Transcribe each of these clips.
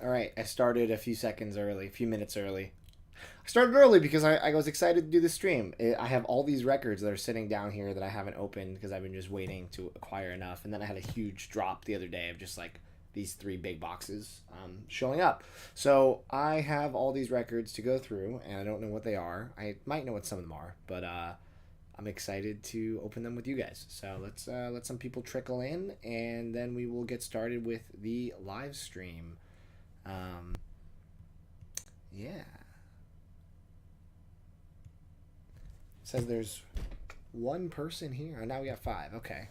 All right, I started a few minutes early. I started early because I was excited to do the stream. I have all these records that are sitting down here that I haven't opened because I've been just waiting to acquire enough. And then I had a huge drop the other day of just like these three big boxes showing up. So I have all these records to go through, and I don't know what they are. I might know what some of them are, but I'm excited to open them with you guys. So let's let some people trickle in, and then we will get started with the live stream. Yeah. Says there's one person here. Oh, now we got 5. Okay.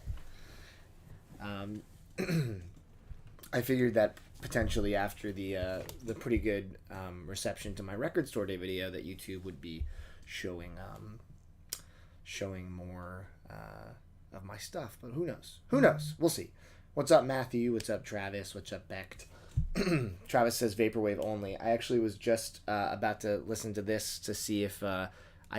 I figured that potentially after the pretty good reception to my record store day video that YouTube would be showing more of my stuff. But who knows? Who knows? We'll see. What's up, Matthew? What's up, Travis? What's up, Becht? Travis says vaporwave only. I actually was just about to listen to this to see if I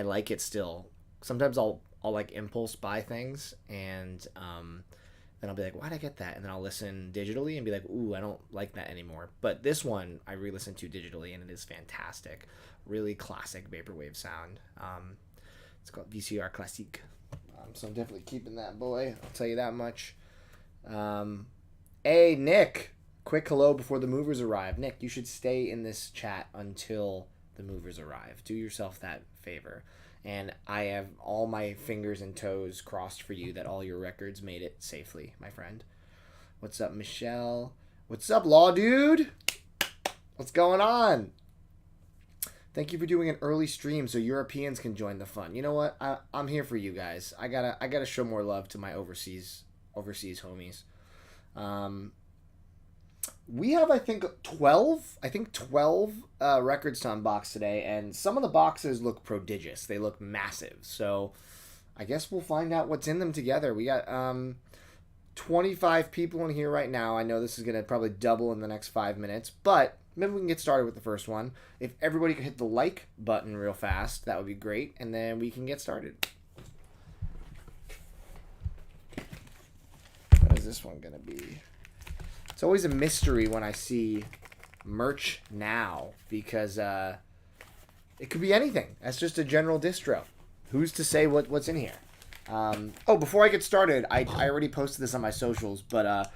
like it still. Sometimes I'll like impulse buy things, and then I'll be like, why'd I get that? And then I'll listen digitally and be like, ooh, I don't like that anymore. But this one I re-listened to digitally, and it is fantastic. Really classic vaporwave sound. It's called VCR Classique. So I'm definitely keeping that boy. I'll tell you that much. Hey, Nick. Quick hello before the movers arrive. Nick, you should stay in this chat until the movers arrive. Do yourself that favor. And I have all my fingers and toes crossed for you that all your records made it safely, my friend. What's up, Michelle? What's up, Law Dude? What's going on? Thank you for doing an early stream so Europeans can join the fun. You know what? I'm here for you guys. I gotta show more love to my overseas homies. We have, I think 12 records to unbox today, and some of the boxes look prodigious. They look massive. So I guess we'll find out what's in them together. We got 25 people in here right now. I know this is going to probably double in the next 5 minutes, but maybe we can get started with the first one. If everybody could hit the like button real fast, that would be great, and then we can get started. What is this one going to be? It's always a mystery when I see merch now because it could be anything. That's just a general distro. Who's to say what's in here? Before I get started, I already posted this on my socials, but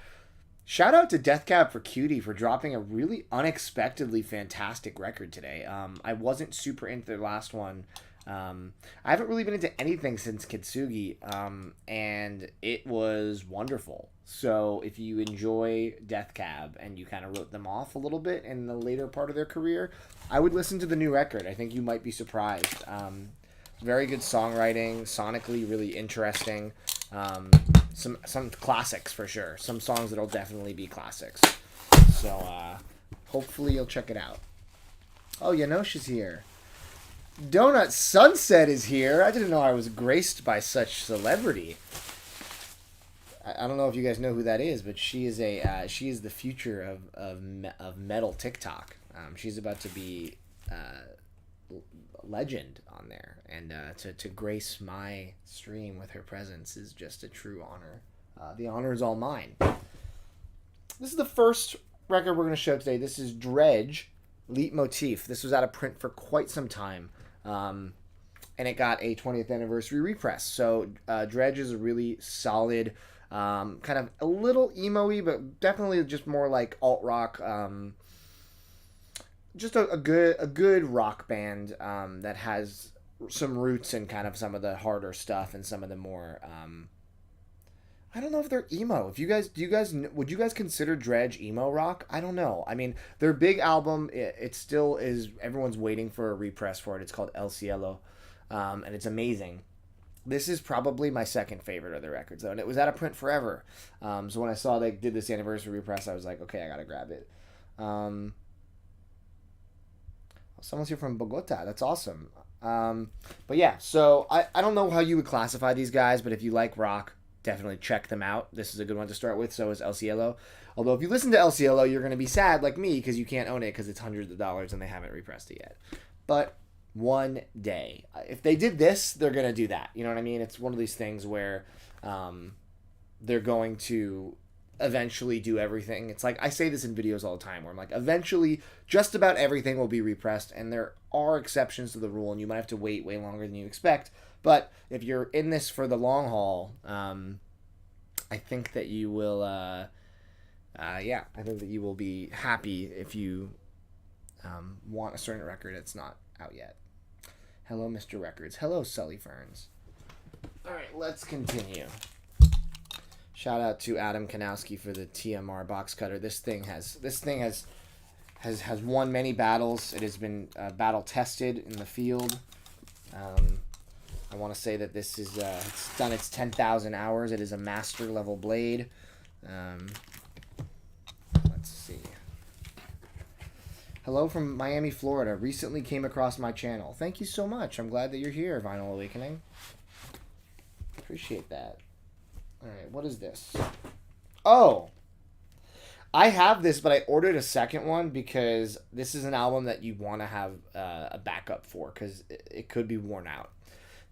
shout out to Death Cab for Cutie for dropping a really unexpectedly fantastic record today. I wasn't super into their last one. I haven't really been into anything since Kitsugi, and it was wonderful. So if you enjoy Death Cab and you kind of wrote them off a little bit in the later part of their career, I would listen to the new record. I think you might be surprised. Very good songwriting, sonically really interesting. Some classics for sure. Some songs that'll definitely be classics. So hopefully you'll check it out. Oh, Yanosha's here. Donut Sunset is here. I didn't know I was graced by such celebrity. I don't know if you guys know who that is, but she is the future of metal TikTok. She's about to be legend on there, and to grace my stream with her presence is just a true honor. The honor is all mine. This is the first record we're going to show today. This is Dredge, Leitmotif. This was out of print for quite some time. And it got a 20th anniversary repress. So Dredge is a really solid, kind of a little emo-y, but definitely just more like alt-rock. Just a good rock band that has some roots in kind of some of the harder stuff and some of the more... I don't know if they're emo. Would you guys consider Dredge emo rock? I don't know. I mean, their big album, it still is, everyone's waiting for a repress for it. It's called El Cielo, and it's amazing. This is probably my second favorite of the records, though, and it was out of print forever. So when I saw they did this anniversary repress, I was like, okay, I gotta grab it. Someone's here from Bogota. That's awesome. But yeah, so I don't know how you would classify these guys, but if you like rock, definitely check them out. This is a good one to start with. So is El Cielo. Although if you listen to El Cielo, you're going to be sad like me because you can't own it because it's hundreds of dollars and they haven't repressed it yet. But one day, if they did this, they're going to do that. You know what I mean? It's one of these things where they're going to eventually do everything. It's like I say this in videos all the time where I'm like, eventually just about everything will be repressed, and there are exceptions to the rule, and you might have to wait way longer than you expect. But if you're in this for the long haul, I think that you will I think that you will be happy if you want a certain record that's not out yet. Hello, Mr. Records. Hello, Sully Ferns. All right, let's continue. Shout out to Adam Kanowski for the TMR box cutter. This thing has won many battles. It has been battle tested in the field. I want to say that this is it's done its 10,000 hours. It is a master level blade. Let's see. Hello from Miami, Florida. Recently came across my channel. Thank you so much. I'm glad that you're here, Vinyl Awakening. Appreciate that. All right, what is this? Oh, I have this, but I ordered a second one because this is an album that you want to have a backup for because it could be worn out.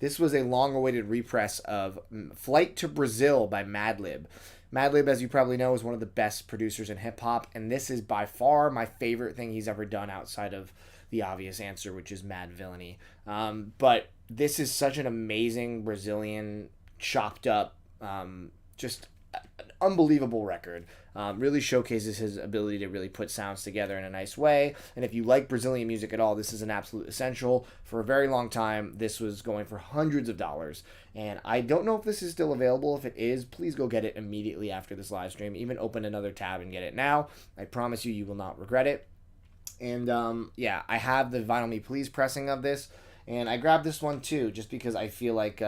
This was a long-awaited repress of Flight to Brazil by Madlib. Madlib, as you probably know, is one of the best producers in hip-hop, and this is by far my favorite thing he's ever done outside of the obvious answer, which is Mad Villainy. But this is such an amazing Brazilian, chopped-up, just an unbelievable record. Really showcases his ability to really put sounds together in a nice way. And if you like Brazilian music at all, this is an absolute essential. For a very long time, this was going for hundreds of dollars. And I don't know if this is still available. If it is, please go get it immediately after this live stream. Even open another tab and get it now. I promise you, you will not regret it. And I have the Vinyl Me Please pressing of this. And I grabbed this one too, just because I feel like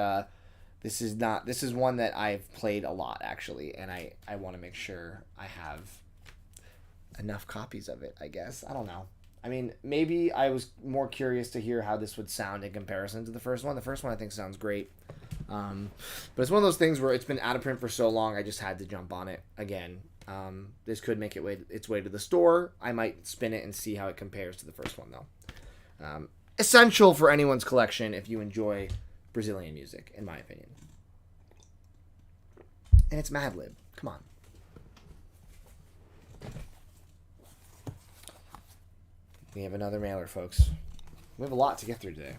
this is one that I've played a lot, actually, and I want to make sure I have enough copies of it, I guess. I don't know. I mean, maybe I was more curious to hear how this would sound in comparison to the first one. The first one I think sounds great. But it's one of those things where it's been out of print for so long, I just had to jump on it again. This could make its way to the store. I might spin it and see how it compares to the first one, though. Essential for anyone's collection if you enjoy Brazilian music, in my opinion. And it's Madlib. Come on. We have another mailer, folks. We have a lot to get through today.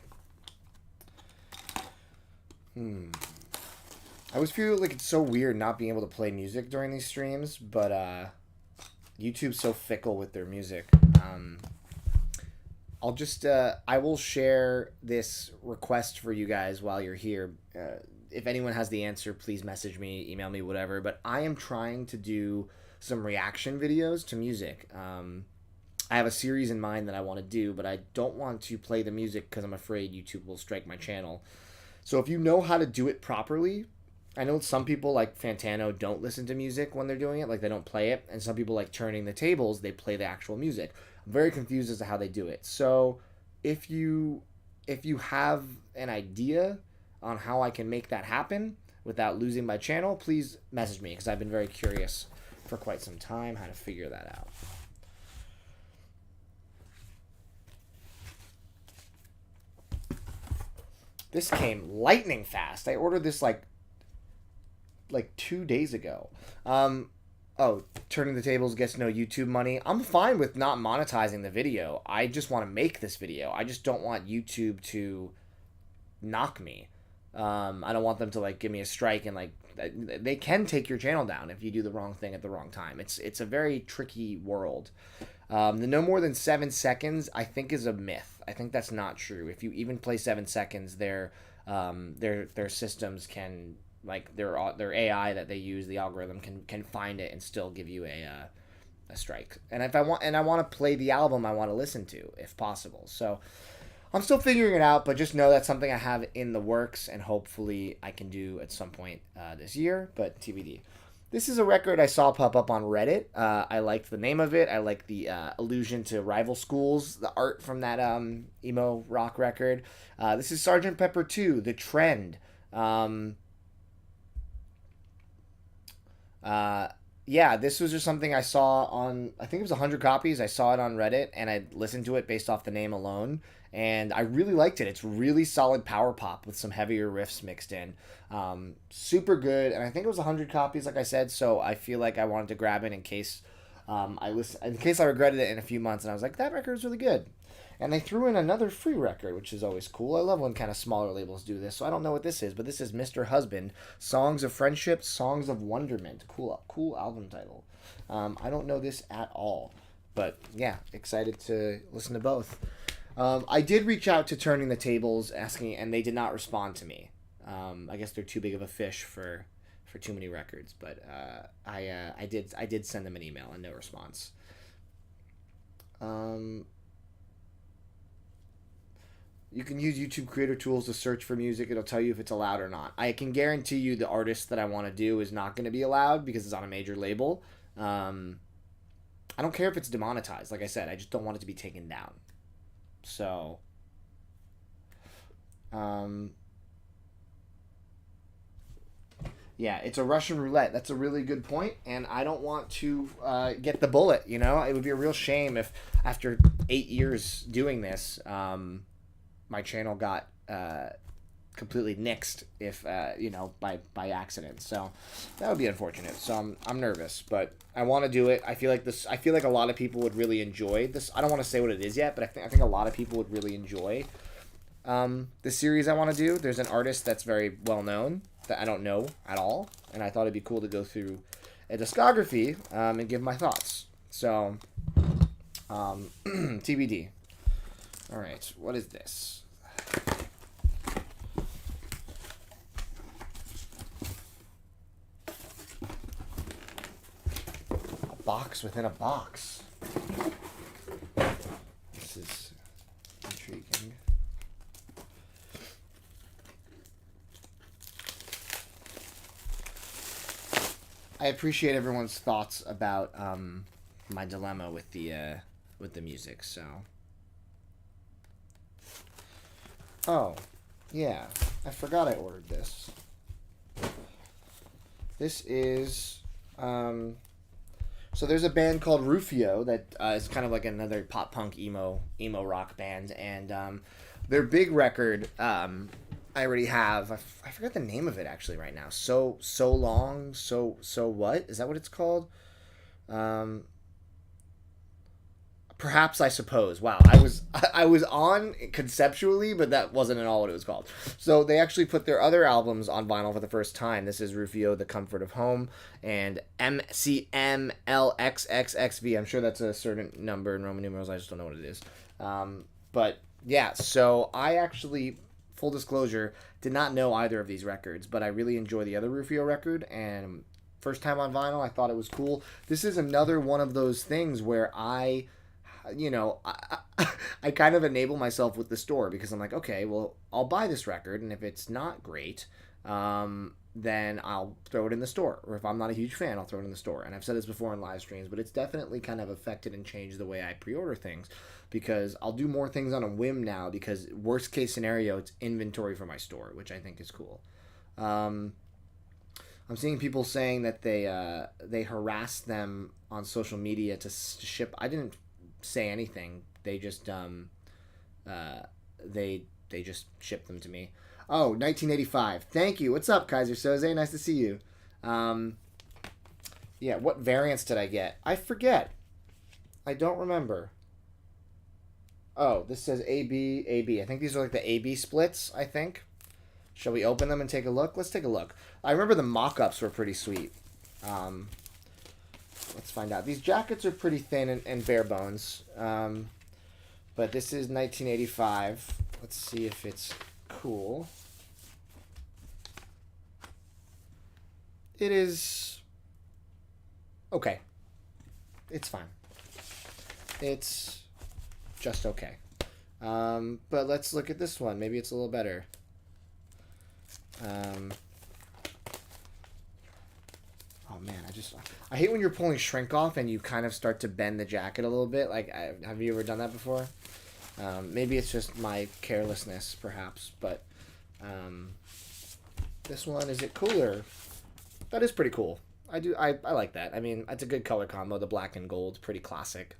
I always feel like it's so weird not being able to play music during these streams, but YouTube's so fickle with their music. I'll just I will share this request for you guys while you're here. If anyone has the answer, please message me, email me, whatever. But I am trying to do some reaction videos to music. I have a series in mind that I want to do, but I don't want to play the music because I'm afraid YouTube will strike my channel. So if you know how to do it properly, I know some people like Fantano don't listen to music when they're doing it, like they don't play it, and some people like Turning the Tables, they play the actual music. I'm very confused as to how they do it. So if you have an idea on how I can make that happen without losing my channel, please message me because I've been very curious for quite some time how to figure that out. This came lightning fast. I ordered this like 2 days ago. Turning the Tables gets no YouTube money. I'm fine with not monetizing the video. I just want to make this video. I just don't want YouTube to knock me. I don't want them to like give me a strike and like they can take your channel down if you do the wrong thing at the wrong time. It's a very tricky world. The no more than 7 seconds I think is a myth. I think that's not true. If you even play 7 seconds, their systems can, like their AI that they use, the algorithm can find it and still give you a strike. And if I want to play the album I want to listen to if possible. So I'm still figuring it out, but just know that's something I have in the works and hopefully I can do at some point this year, but TBD. This is a record I saw pop up on Reddit. I liked the name of it. I like the allusion to rival schools, the art from that emo rock record. This is Sgt. Pepper 2, The Trend. yeah, this was just something I saw on, I think it was 100 copies. I saw it on Reddit and I listened to it based off the name alone. And I really liked it. It's really solid power pop with some heavier riffs mixed in. Super good. And I think it was 100 copies, like I said. So I feel like I wanted to grab it in case in case I regretted it in a few months. And I was like, that record is really good. And they threw in another free record, which is always cool. I love when kind of smaller labels do this. So I don't know what this is, but this is Mr. Husband, Songs of Friendship, Songs of Wonderment. Cool album title. I don't know this at all, but yeah, excited to listen to both. I did reach out to Turning the Tables asking, and they did not respond to me. I guess they're too big of a fish for too many records, but I did send them an email and no response. You can use YouTube creator tools to search for music. It'll tell you if it's allowed or not. I can guarantee you the artist that I want to do is not going to be allowed because it's on a major label. I don't care if it's demonetized. Like I said, I just don't want it to be taken down. So, yeah, it's a Russian roulette. That's a really good point, and I don't want to get the bullet, you know? It would be a real shame if after 8 years doing this, my channel got completely nixed if by accident. So that would be unfortunate. So I'm nervous, but I want to do it. I feel like a lot of people would really enjoy this. I don't want to say what it is yet, but I think a lot of people would really enjoy the series I want to do. There's an artist that's very well known that I don't know at all, and I thought it'd be cool to go through a discography and give my thoughts. So TBD. All right, what is this? A box within a box. This is intriguing. I appreciate everyone's thoughts about my dilemma with the music, so. Oh, yeah. I forgot I ordered this. This is, so there's a band called Rufio that is kind of like another pop punk emo rock band, and their big record I already have. I forgot the name of it actually right now. So long, so what? Is that what it's called? Perhaps I Suppose. Wow, I was on conceptually, but that wasn't at all what it was called. So they actually put their other albums on vinyl for the first time. This is Rufio, The Comfort of Home, and MCMLXXXV. I'm sure that's a certain number in Roman numerals. I just don't know what it is. But yeah, so I actually, full disclosure, did not know either of these records, but I really enjoy the other Rufio record, and first time on vinyl, I thought it was cool. This is another one of those things where I kind of enable myself with the store because I'm like, okay, well, I'll buy this record, and if it's not great, then I'll throw it in the store. Or if I'm not a huge fan, I'll throw it in the store. And I've said this before in live streams, but it's definitely kind of affected and changed the way I pre-order things because I'll do more things on a whim now because worst case scenario, it's inventory for my store, which I think is cool. I'm seeing people saying that they harass them on social media to ship. I didn't say anything. They just they just shipped them to me. Oh, 1985. Thank you. What's up, Kaiser Soze? Nice to see you. Yeah, what variants did I get? I forget. I don't remember. Oh, this says AB, AB. I think these are like the AB splits, I think. Shall we open them and take a look? Let's take a look. I remember the mock-ups were pretty sweet. Let's find out. These jackets are pretty thin and bare bones. But this is 1985. Let's see if it's cool. It is okay. It's fine. It's just okay. But let's look at this one. Maybe it's a little better. Oh man, I hate when you're pulling shrink off and you kind of start to bend the jacket a little bit. Like, have you ever done that before? Maybe it's just my carelessness, perhaps. But this one, is it cooler? That is pretty cool. I like that. I mean, it's a good color combo. The black and gold, pretty classic.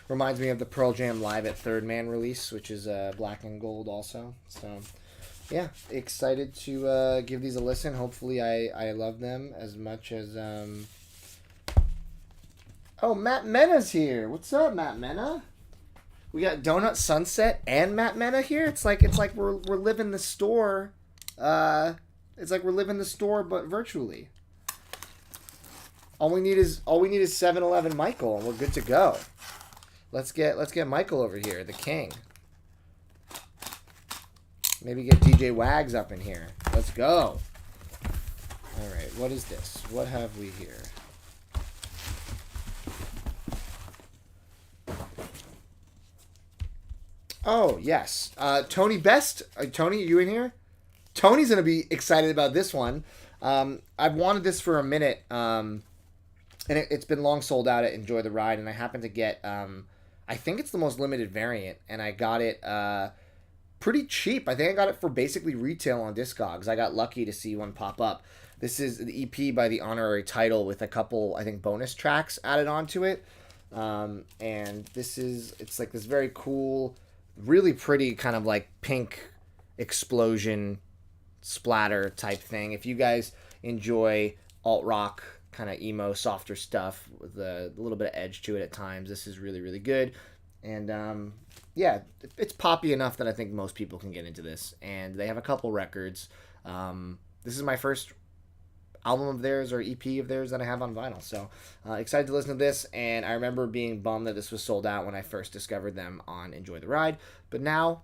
Reminds me of the Pearl Jam Live at Third Man release, which is black and gold also. So, yeah, excited to give these a listen. Hopefully I love them as much as... Oh, Matt Mena's here. What's up, Matt Mena? We got Donut Sunset and Matt Mena here. It's like we're living the store. It's like we're living the store, but virtually. All we need is 7-Eleven Michael, and we're good to go. Let's get Michael over here, the king. Maybe get DJ Wags up in here. Let's go. All right, what is this? What have we here? Oh, yes. Tony Best. Tony, are you in here? Tony's going to be excited about this one. I've wanted this for a minute, and it's been long sold out at Enjoy the Ride, and I happened to get, I think it's the most limited variant, and I got it pretty cheap. I think I got it for basically retail on Discogs. I got lucky to see one pop up. This is the EP by the Honorary Title with a couple, I think, bonus tracks added onto it. And it's like this very cool, really pretty kind of like pink explosion splatter type thing. If you guys enjoy alt rock, kind of emo, softer stuff with a little bit of edge to it at times, this is really, really good. And yeah, it's poppy enough that I think most people can get into this. And they have a couple records. This is my first album of theirs or EP of theirs that I have on vinyl. So excited to listen to this. And I remember being bummed that this was sold out when I first discovered them on Enjoy the Ride. But now,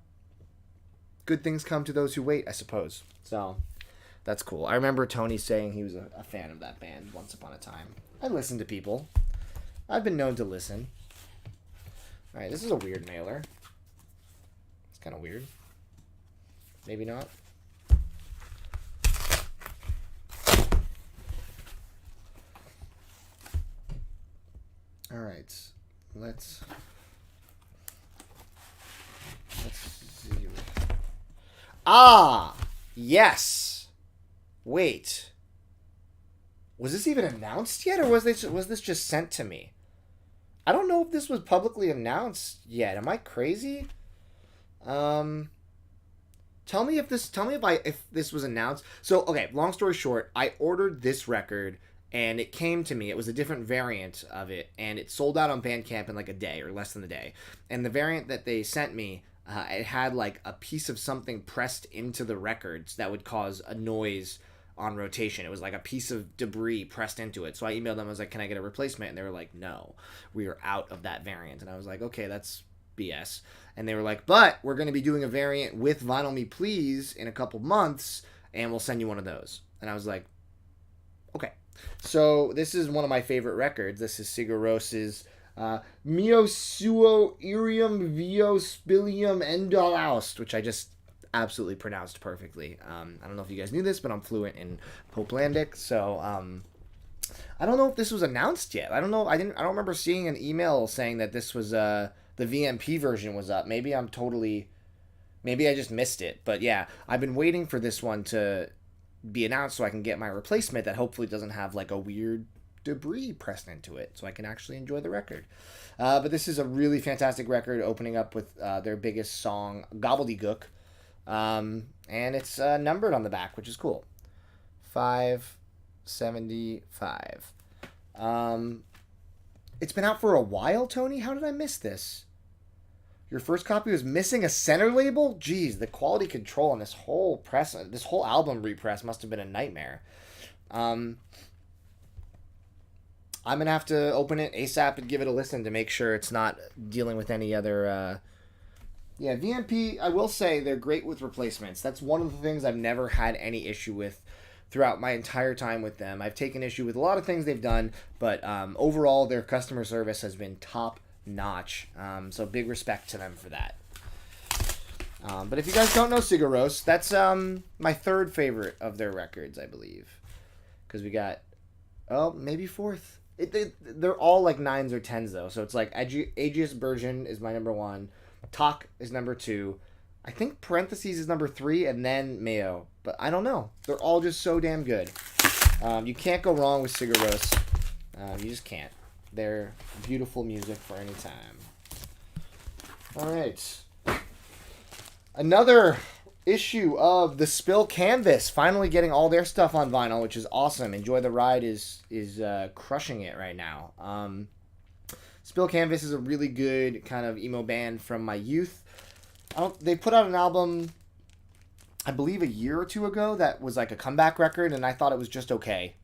good things come to those who wait, I suppose. So that's cool. I remember Tony saying he was a fan of that band once upon a time. I listen to people. I've been known to listen. All right, this is a weird mailer. It's kind of weird. Maybe not. All right, let's see. Ah, yes. Wait. Was this even announced yet, or was this just sent to me? I don't know if this was publicly announced yet. Am I crazy? Tell me if this was announced. So, okay, long story short, I ordered this record and it came to me. It was a different variant of it, and it sold out on Bandcamp in like a day or less than a day. And the variant that they sent me, it had like a piece of something pressed into the records that would cause a noise on rotation. It was like a piece of debris pressed into it. So I emailed them. I was like, can I get a replacement? And they were like, no, we are out of that variant. And I was like, okay, that's BS. And they were like, but we're going to be doing a variant with Vinyl Me Please in a couple months, and we'll send you one of those. And I was like, okay. So this is one of my favorite records. This is Sigur Ros's Mio Suo Irium Vio Spilium Endolaust, which I just absolutely pronounced perfectly. I don't know if you guys knew this, but I'm fluent in Popelandic, so I don't know if this was announced yet. I don't know. I don't remember seeing an email saying that this was the VMP version was up. Maybe I just missed it. But yeah, I've been waiting for this one to be announced so I can get my replacement that hopefully doesn't have like a weird debris pressed into it, so I can actually enjoy the record. But this is a really fantastic record, opening up with their biggest song, Gobbledygook. And it's numbered on the back, which is cool. 575. It's been out for a while, Tony? How did I miss this? Your first copy was missing a center label? Jeez, the quality control on this whole album repress must have been a nightmare. I'm going to have to open it ASAP and give it a listen to make sure it's not dealing with any other... Yeah, VMP, I will say they're great with replacements. That's one of the things I've never had any issue with throughout my entire time with them. I've taken issue with a lot of things they've done, but overall their customer service has been top-notch. So big respect to them for that. But if you guys don't know Sigur Rós, that's my third favorite of their records, I believe. Because we got, maybe fourth. They're all like 9s or 10s, though. So it's like Aegis Version is my number 1. Talk is number 2. I think Parentheses is number 3, and then Mayo. But I don't know. They're all just so damn good. You can't go wrong with cigaros. You just can't. They're beautiful music for any time. All right. Another issue of the Spill Canvas, finally getting all their stuff on vinyl, which is awesome. Enjoy the Ride is crushing it right now. Spill Canvas is a really good kind of emo band from my youth. They put out an album, I believe, a year or two ago that was like a comeback record, and I thought it was just okay.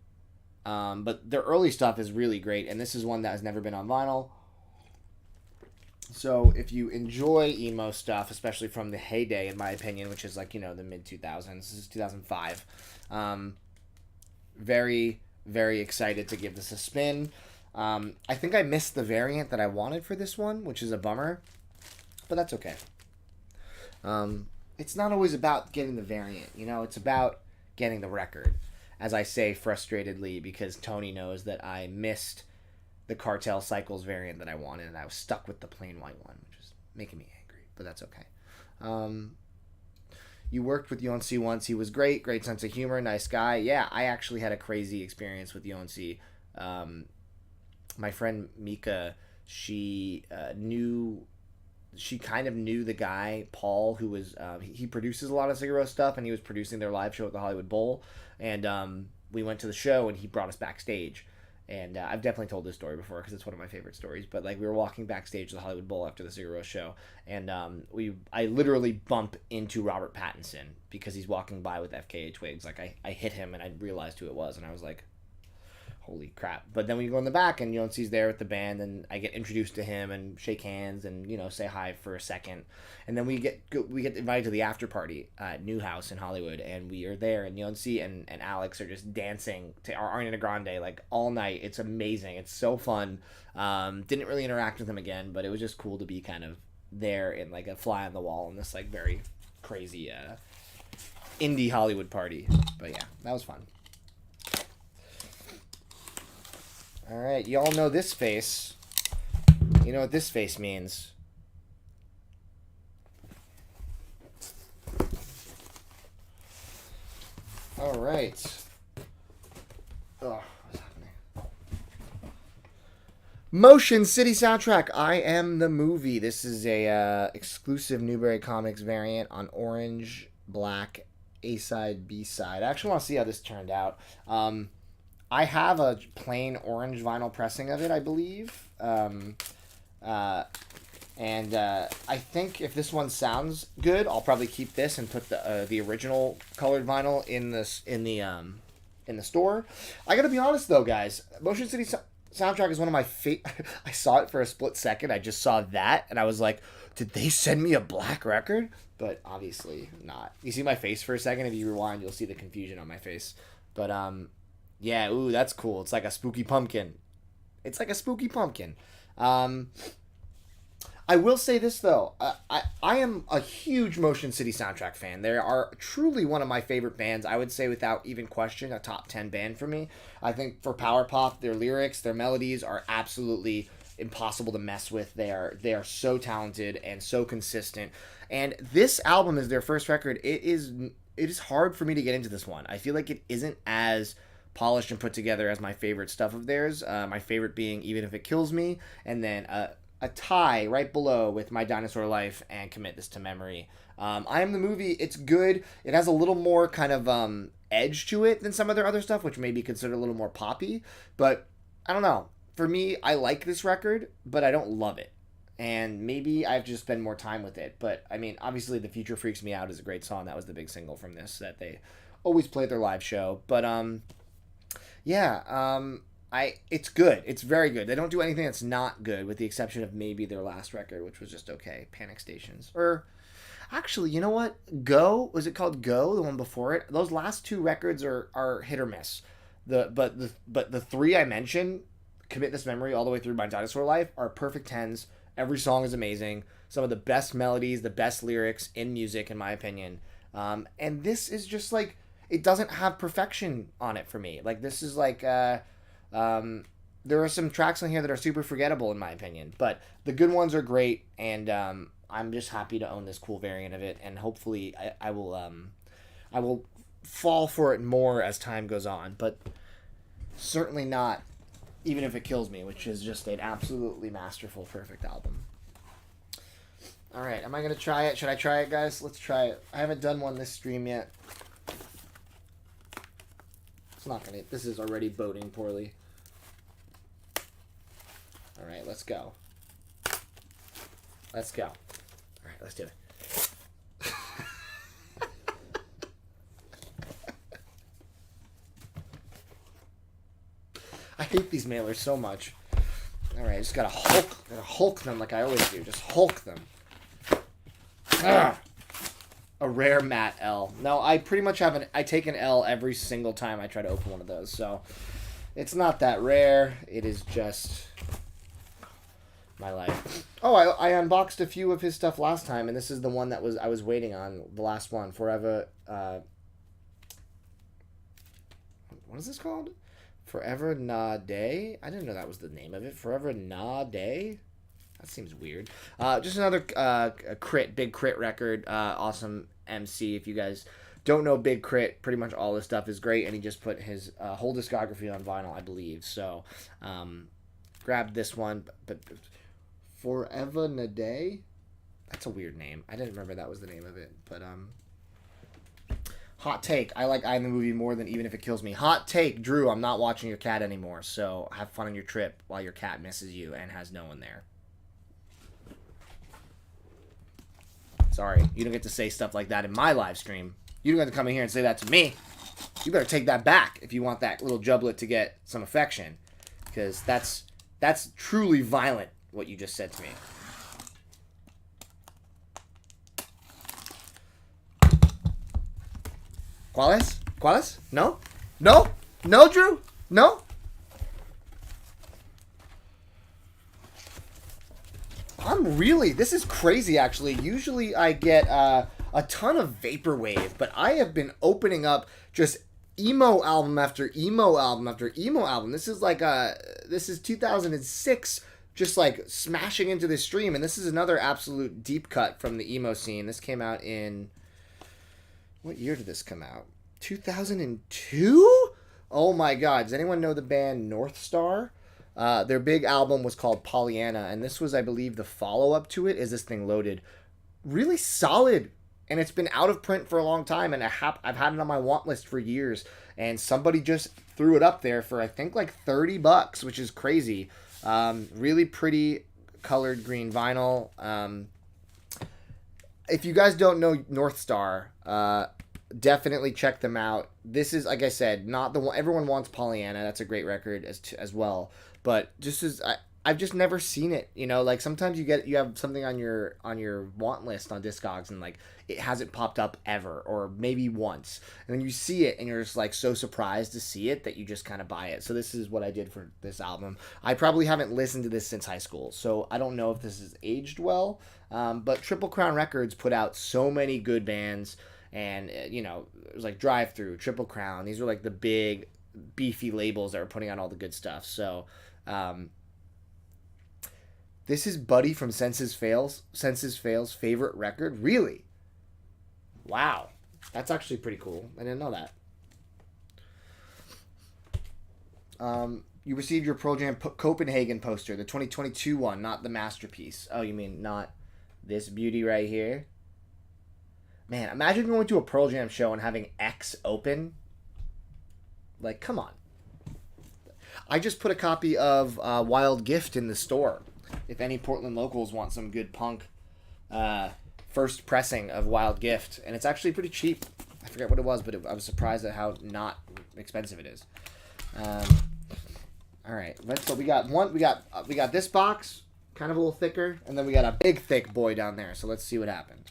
But their early stuff is really great, and this is one that has never been on vinyl. So if you enjoy emo stuff, especially from the heyday, in my opinion, which is like, the mid-2000s, this is 2005, very, very excited to give this a spin. I think I missed the variant that I wanted for this one, which is a bummer, but that's okay. It's not always about getting the variant, it's about getting the record, as I say frustratedly, because Tony knows that I missed the Cartel Cycles variant that I wanted, and I was stuck with the plain white one, which is making me angry, but that's okay. You worked with Yonsei once. He was great sense of humor, nice guy. Yeah, I actually had a crazy experience with Yonsei. My friend Mika, she kind of knew the guy, Paul, who was, he produces a lot of Cigarro stuff, and he was producing their live show at the Hollywood Bowl, and we went to the show, and he brought us backstage. And I've definitely told this story before because it's one of my favorite stories. But like, we were walking backstage to the Hollywood Bowl after the Cigarro show, and I literally bump into Robert Pattinson because he's walking by with FKA Twigs. Like, I hit him, and I realized who it was, and I was like, holy crap. But then we go in the back, and Yonsei's there with the band, and I get introduced to him and shake hands and say hi for a second, and then we get invited to the after party at Newhouse in Hollywood, and we are there, and Yonsei and Alex are just dancing to Ariana Grande like all night. It's amazing. It's so fun. Didn't really interact with him again, but it was just cool to be kind of there in like a fly on the wall in this like very crazy indie Hollywood party. But yeah, that was fun. All right, y'all know this face. You know what this face means. All right. Oh, what's happening? Motion City Soundtrack, I Am the Movie. This is a exclusive Newberry Comics variant on orange, black, A-side, B-side. I actually want to see how this turned out. I have a plain orange vinyl pressing of it, I believe. And I think if this one sounds good, I'll probably keep this and put the original colored vinyl in the store. I gotta be honest though, guys. Motion City Soundtrack is one of my I saw it for a split second. I just saw that and I was like, did they send me a black record? But obviously not. You see my face for a second. If you rewind, you'll see the confusion on my face. But yeah, ooh, that's cool. It's like a spooky pumpkin. I will say this, though. I am a huge Motion City Soundtrack fan. They are truly one of my favorite bands. I would say, without even question, a top 10 band for me. I think for power pop, their lyrics, their melodies are absolutely impossible to mess with. They are so talented and so consistent. And this album is their first record. It is hard for me to get into this one. I feel like it isn't as polished and put together as my favorite stuff of theirs. My favorite being Even If It Kills Me, and then a tie right below with My Dinosaur Life and Commit This to Memory. I Am the Movie, it's good. It has a little more kind of edge to it than some of their other stuff, which may be considered a little more poppy. But I don't know. For me, I like this record, but I don't love it. And maybe I've just spent more time with it. But, I mean, obviously The Future Freaks Me Out is a great song. That was the big single from this that they always play at their live show. But, yeah, it's good. It's very good. They don't do anything that's not good, with the exception of maybe their last record, which was just okay. Panic Stations. Or, actually, you know what? Go? Was it called Go? The one before it? Those last two records are hit or miss. But the three I mentioned, Commit This Memory all the way through My Dinosaur Life, are perfect 10s. Every song is amazing. Some of the best melodies, the best lyrics in music, in my opinion. And this is just like, it doesn't have perfection on it for me. Like, this is like, there are some tracks on here that are super forgettable, in my opinion. But the good ones are great, and I'm just happy to own this cool variant of it. And hopefully I will fall for it more as time goes on. But certainly not Even If It Kills Me, which is just an absolutely masterful, perfect album. All right, am I going to try it? Should I try it, guys? Let's try it. I haven't done one this stream yet. It's not going to... This is already boding poorly. All right, let's go. Let's go. All right, let's do it. I hate these mailers so much. All right, just gotta hulk them like I always do. Just hulk them. Ugh. A rare matte L. No, I pretty much have I take an L every single time I try to open one of those. So it's not that rare. It is just my life. Oh, I unboxed a few of his stuff last time, and this is the one that I was waiting on. The last one, Forever. What is this called? Forever Na Day? I didn't know that was the name of it. Forever Na Day? That seems weird. Just another Big Crit record. Awesome MC. If you guys don't know Big Crit, pretty much all this stuff is great, and he just put his whole discography on vinyl, I believe. So, grabbed this one. But Forever Na Day? That's a weird name. I didn't remember that was the name of it. But, hot take. I like I in the Movie more than Even If It Kills Me. Hot take. Drew, I'm not watching your cat anymore, so have fun on your trip while your cat misses you and has no one there. Sorry, you don't get to say stuff like that in my live stream. You don't get to come in here and say that to me. You better take that back if you want that little jublet to get some affection. Because that's truly violent, what you just said to me. ¿Cuáles? ¿Cuáles? No? No? No, Drew? No? This is crazy, actually. Usually I get a ton of Vaporwave, but I have been opening up just emo album after emo album after emo album. This is like this is 2006, just like smashing into this stream, and this is another absolute deep cut from the emo scene. This came out in... What year did this come out? 2002? Oh my god. Does anyone know the band North Star? Their big album was called Pollyanna, and this was, I believe, the follow-up to it, Is This Thing Loaded. Really solid, and it's been out of print for a long time, and I've had it on my want list for years, and somebody just threw it up there for, I think, like $30, which is crazy. Really pretty colored green vinyl. If you guys don't know North Star, definitely check them out. This is, like I said, not the one everyone wants. Pollyanna, that's a great record as well. But just as I've just never seen it, you know, like sometimes you have something on your want list on Discogs and like it hasn't popped up ever or maybe once, and then you see it and you're just like so surprised to see it that you just kind of buy it. So this is what I did for this album. I probably haven't listened to this since high school, so I don't know if this has aged well. But Triple Crown Records put out so many good bands, and you know, it was like Drive Thru, Triple Crown. These were like the big beefy labels that were putting out all the good stuff. So this is Buddy from Senses Fail's favorite record. Really? Wow, that's actually pretty cool. I didn't know that. You received your Pearl Jam Copenhagen poster, the 2022 one, not the masterpiece. Oh, you mean not this beauty right here? Man, imagine going to a Pearl Jam show and having X open. Like, come on. I just put a copy of Wild Gift in the store. If any Portland locals want some good punk first pressing of Wild Gift. And it's actually pretty cheap. I forget what it was, but I was surprised at how not expensive it is. All right, so we got this box, kind of a little thicker, and then we got a big thick boy down there. So let's see what happens.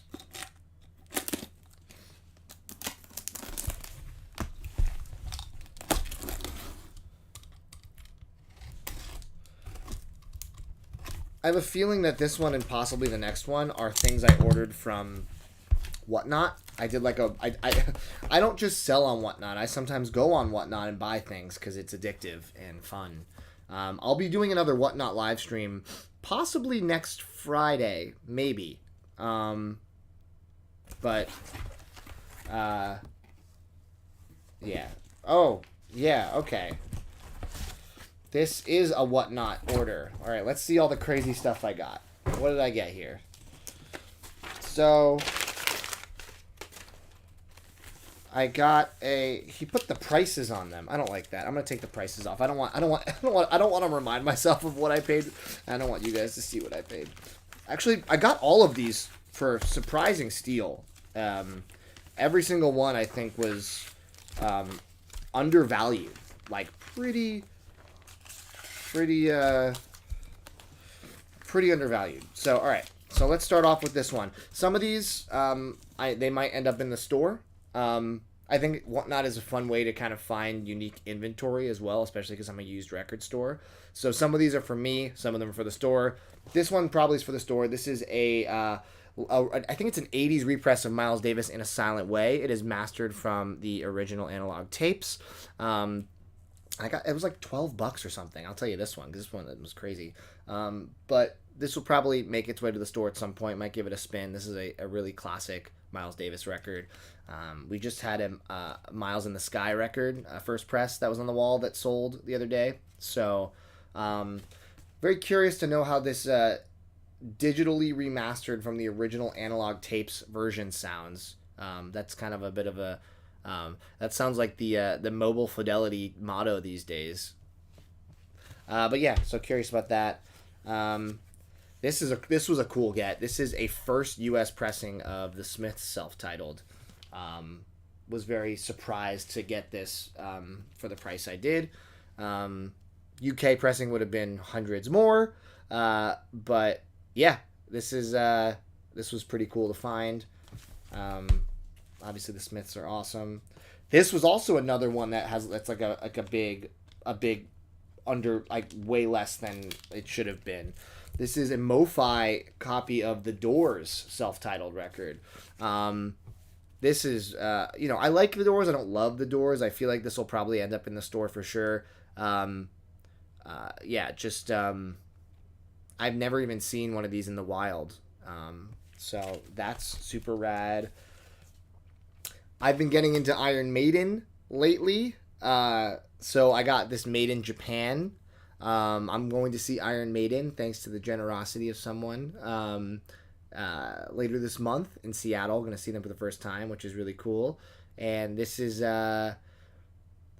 I have a feeling that this one and possibly the next one are things I ordered from Whatnot. I did like I don't just sell on Whatnot. I sometimes go on Whatnot and buy things because it's addictive and fun. I'll be doing another Whatnot live stream possibly next Friday, maybe. Yeah. Oh, yeah, okay. This is a Whatnot order. All right, let's see all the crazy stuff I got. What did I get here? So I got a. He put the prices on them. I don't like that. I'm gonna take the prices off. I don't want to remind myself of what I paid. I don't want you guys to see what I paid. Actually, I got all of these for surprising steal. Every single one I think was undervalued, like pretty undervalued. So all right. So let's start off with this one. Some of these, they might end up in the store. I think Whatnot is a fun way to kind of find unique inventory as well, especially because I'm a used record store. So some of these are for me, some of them are for the store. This one probably is for the store. This is I think it's an 80s repress of Miles Davis in a Silent Way. It is mastered from the original analog tapes. It was like $12 or something. I'll tell you this one, because this one was crazy. But this will probably make its way to the store at some point. Might give it a spin. This is a really classic Miles Davis record. We just had a Miles in the Sky record, first press, that was on the wall that sold the other day. So very curious to know how this digitally remastered from the original analog tapes version sounds. That's kind of a bit of a... that sounds like the mobile Fidelity motto these days. But yeah, so curious about that. This was a cool get. This is a first U.S. pressing of the Smiths self-titled. Was very surprised to get this for the price I did. UK pressing would have been hundreds more, but yeah, this was pretty cool to find. Obviously the Smiths are awesome. This was also another one that's like a big under, like, way less than it should have been. This is a MoFi copy of the Doors self-titled record. This is, I like the Doors. I don't love the Doors. I feel like this will probably end up in the store for sure. I've never even seen one of these in the wild. So that's super rad. I've been getting into Iron Maiden lately. So I got this made in Japan. I'm going to see Iron Maiden, thanks to the generosity of someone, later this month in Seattle. I'm going to see them for the first time, which is really cool. And this is a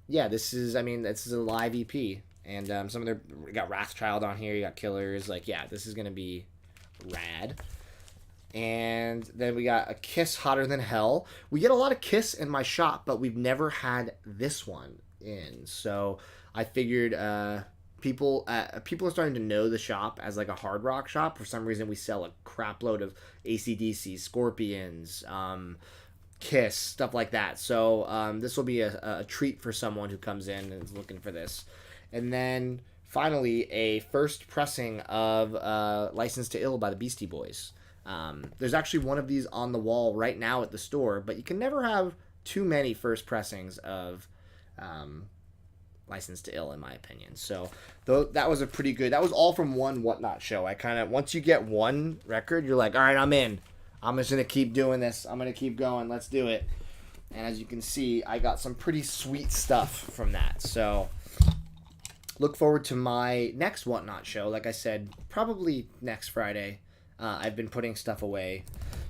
live EP. And some of their, we got Wrathchild on here, you got Killers. Like, yeah, this is going to be rad. And then we got a Kiss Hotter Than Hell. We get a lot of Kiss in my shop, but we've never had this one in. So I figured people are starting to know the shop as like a hard rock shop. For some reason, we sell a crap load of AC/DC, Scorpions, Kiss, stuff like that. So this will be a treat for someone who comes in and is looking for this. And then finally, a first pressing of License to Ill by the Beastie Boys. There's actually one of these on the wall right now at the store, but you can never have too many first pressings of License to Ill, in my opinion. So that was that was all from one Whatnot show. Once you get one record, you're like, all right, I'm in. I'm just going to keep doing this. I'm going to keep going. Let's do it. And as you can see, I got some pretty sweet stuff from that. So look forward to my next Whatnot show. Like I said, probably next Friday. I've been putting stuff away.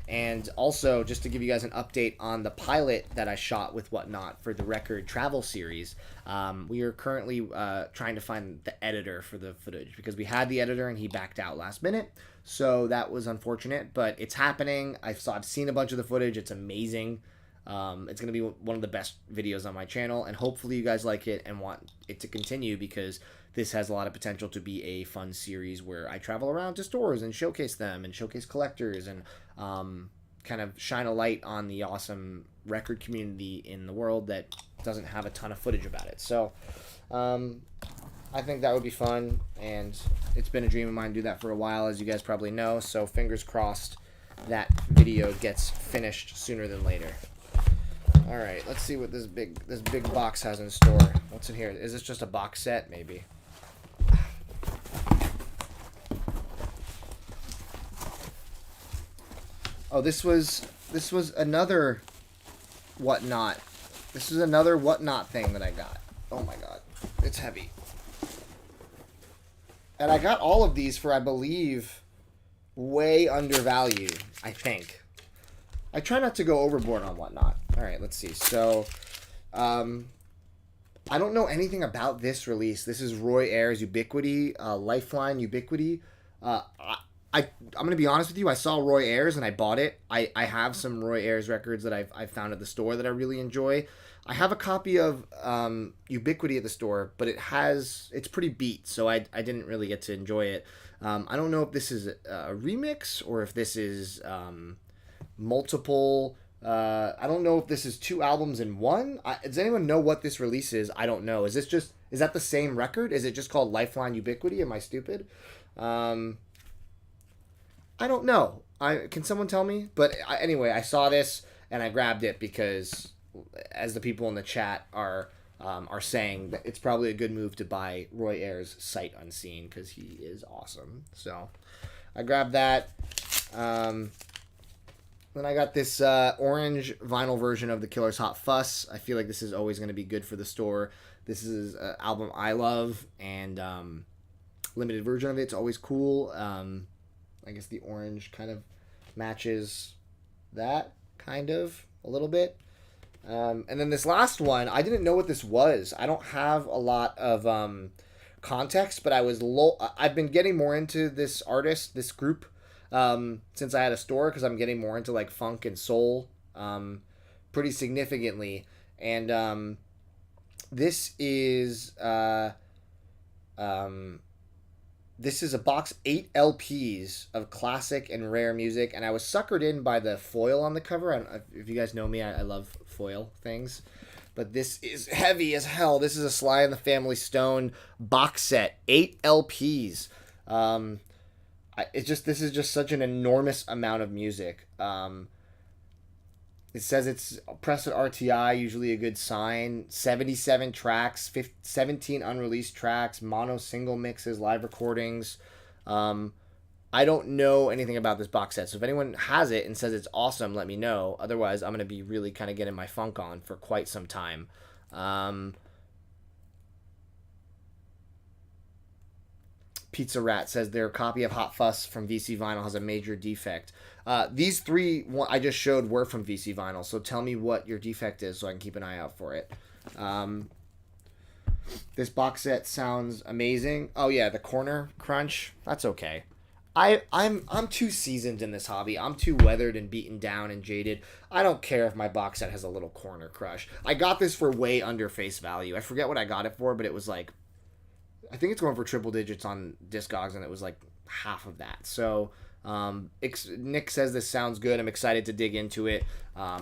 And also, just to give you guys an update on the pilot that I shot with Whatnot for the record travel series, we are currently trying to find the editor for the footage, because we had the editor and he backed out last minute. So that was unfortunate, but it's happening. I've seen a bunch of the footage. It's amazing. It's going to be one of the best videos on my channel, and hopefully you guys like it and want it to continue, because this has a lot of potential to be a fun series where I travel around to stores and showcase them and showcase collectors and kind of shine a light on the awesome record community in the world that doesn't have a ton of footage about it. So I think that would be fun, and it's been a dream of mine to do that for a while, as you guys probably know. So fingers crossed that video gets finished sooner than later. All right, let's see what this big box has in store. What's in here? Is this just a box set, maybe? Oh, this was another Whatnot. This is another Whatnot thing that I got. Oh my god, it's heavy. And I got all of these for, I believe, way undervalued, I think. I try not to go overboard on whatnot. All right, let's see. So, I don't know anything about this release. This is Roy Ayers Ubiquity, Lifeline Ubiquity. I'm going to be honest with you. I saw Roy Ayers and I bought it. I have some Roy Ayers records that I've found at the store that I really enjoy. I have a copy of Ubiquity at the store, but it's pretty beat, so I didn't really get to enjoy it. I don't know if this is a remix or if this is multiple. I don't know if this is 2 albums in one. Does anyone know what this release is? I don't know. Is that the same record? Is it just called Lifeline Ubiquity? Am I stupid? I don't know. Can someone tell me? But anyway, I saw this and I grabbed it because, as the people in the chat are saying, that it's probably a good move to buy Roy Ayers sight unseen because he is awesome. So I grabbed that. Then I got this orange vinyl version of The Killer's Hot Fuss. I feel like this is always going to be good for the store. This is an album I love, and limited version of it's always cool. I guess the orange kind of matches that, kind of, a little bit. And then this last one, I didn't know what this was. I don't have a lot of context, but I've been getting more into this artist, this group, since I had a store, because I'm getting more into like funk and soul pretty significantly. And this is a box 8 LPs of classic and rare music, and I was suckered in by the foil on the cover. I don't know if you guys know me, I love foil things. But this is heavy as hell. This is a Sly and the Family Stone box set, 8 LPs. This is just such an enormous amount of music. It says it's pressed at RTI, usually a good sign. 77 tracks, 17 unreleased tracks, mono single mixes, live recordings. I don't know anything about this box set, so if anyone has it and says it's awesome, let me know. Otherwise, I'm going to be really kind of getting my funk on for quite some time. Pizza Rat says their copy of Hot Fuss from VC Vinyl has a major defect. These 3 I just showed were from VC Vinyl, so tell me what your defect is so I can keep an eye out for it. This box set sounds amazing. Oh yeah, the corner crunch, that's okay. I'm too seasoned in this hobby. I'm too weathered and beaten down and jaded. I don't care if my box set has a little corner crush. I got this for way under face value. I forget what I got it for, but it was like, I think it's going for triple digits on Discogs, and it was like half of that. So Nick says this sounds good. I'm excited to dig into it.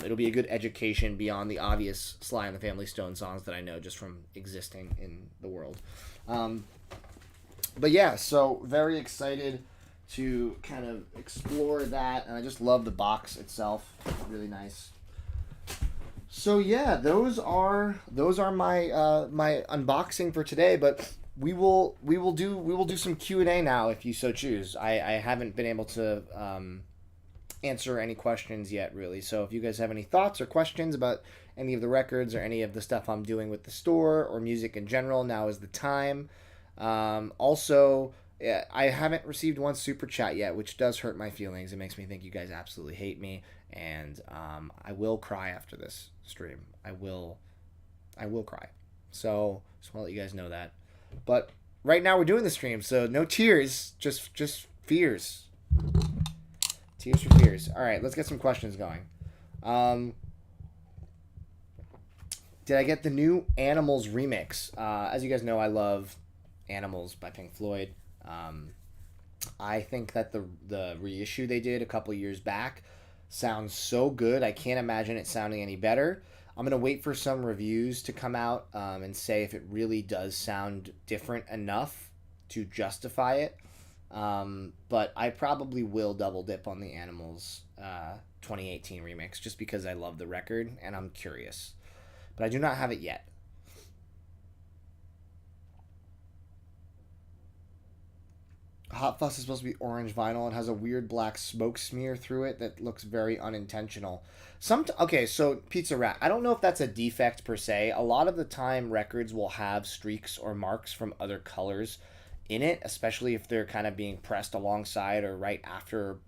It'll be a good education beyond the obvious Sly and the Family Stone songs that I know just from existing in the world. But yeah, so very excited to kind of explore that, and I just love the box itself. It's really nice. So yeah, those are my my unboxing for today, but we will do some Q&A now if you so choose. I haven't been able to answer any questions yet, really. So if you guys have any thoughts or questions about any of the records or any of the stuff I'm doing with the store or music in general, now is the time. Also, I haven't received one super chat yet, which does hurt my feelings. It makes me think you guys absolutely hate me, and I will cry after this stream. I will cry. So just want to let you guys know that. But right now we're doing the stream, so no tears, just fears. Tears for fears. All right, let's get some questions going. Did I get the new Animals remix? As you guys know, I love Animals by Pink Floyd. I think that the reissue they did a couple years back sounds so good. I can't imagine it sounding any better. I'm going to wait for some reviews to come out and say if it really does sound different enough to justify it. But I probably will double dip on the Animals 2018 remix just because I love the record and I'm curious. But I do not have it yet. Hot Fuss is supposed to be orange vinyl and has a weird black smoke smear through it that looks very unintentional. Okay, so Pizza Rat, I don't know if that's a defect per se. A lot of the time records will have streaks or marks from other colors in it, especially if they're kind of being pressed alongside or right after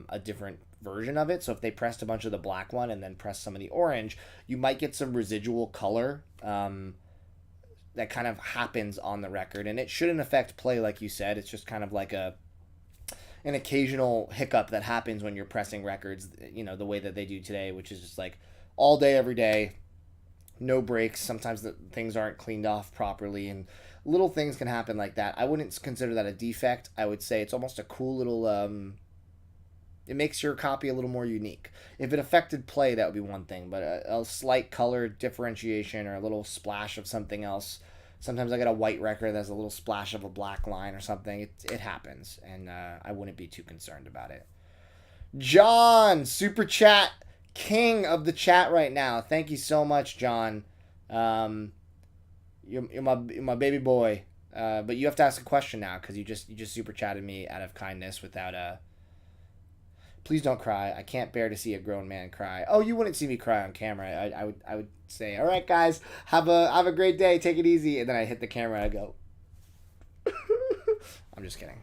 a different version of it. So if they pressed a bunch of the black one and then pressed some of the orange, you might get some residual color that kind of happens on the record. And it shouldn't affect play, like you said. It's just kind of like an occasional hiccup that happens when you're pressing records, the way that they do today, which is just like all day, every day, no breaks. Sometimes things aren't cleaned off properly, and little things can happen like that. I wouldn't consider that a defect. I would say it's almost a cool little, it makes your copy a little more unique. If it affected play, that would be one thing, but a slight color differentiation or a little splash of something else. Sometimes I get a white record that has a little splash of a black line or something. It happens, and I wouldn't be too concerned about it. John, super chat, king of the chat right now. Thank you so much, John. You're my baby boy. But you have to ask a question now because you just super chatted me out of kindness without Please don't cry. I can't bear to see a grown man cry. Oh, you wouldn't see me cry on camera. I would say, all right, guys, have a great day. Take it easy. And then I hit the camera and I go. I'm just kidding.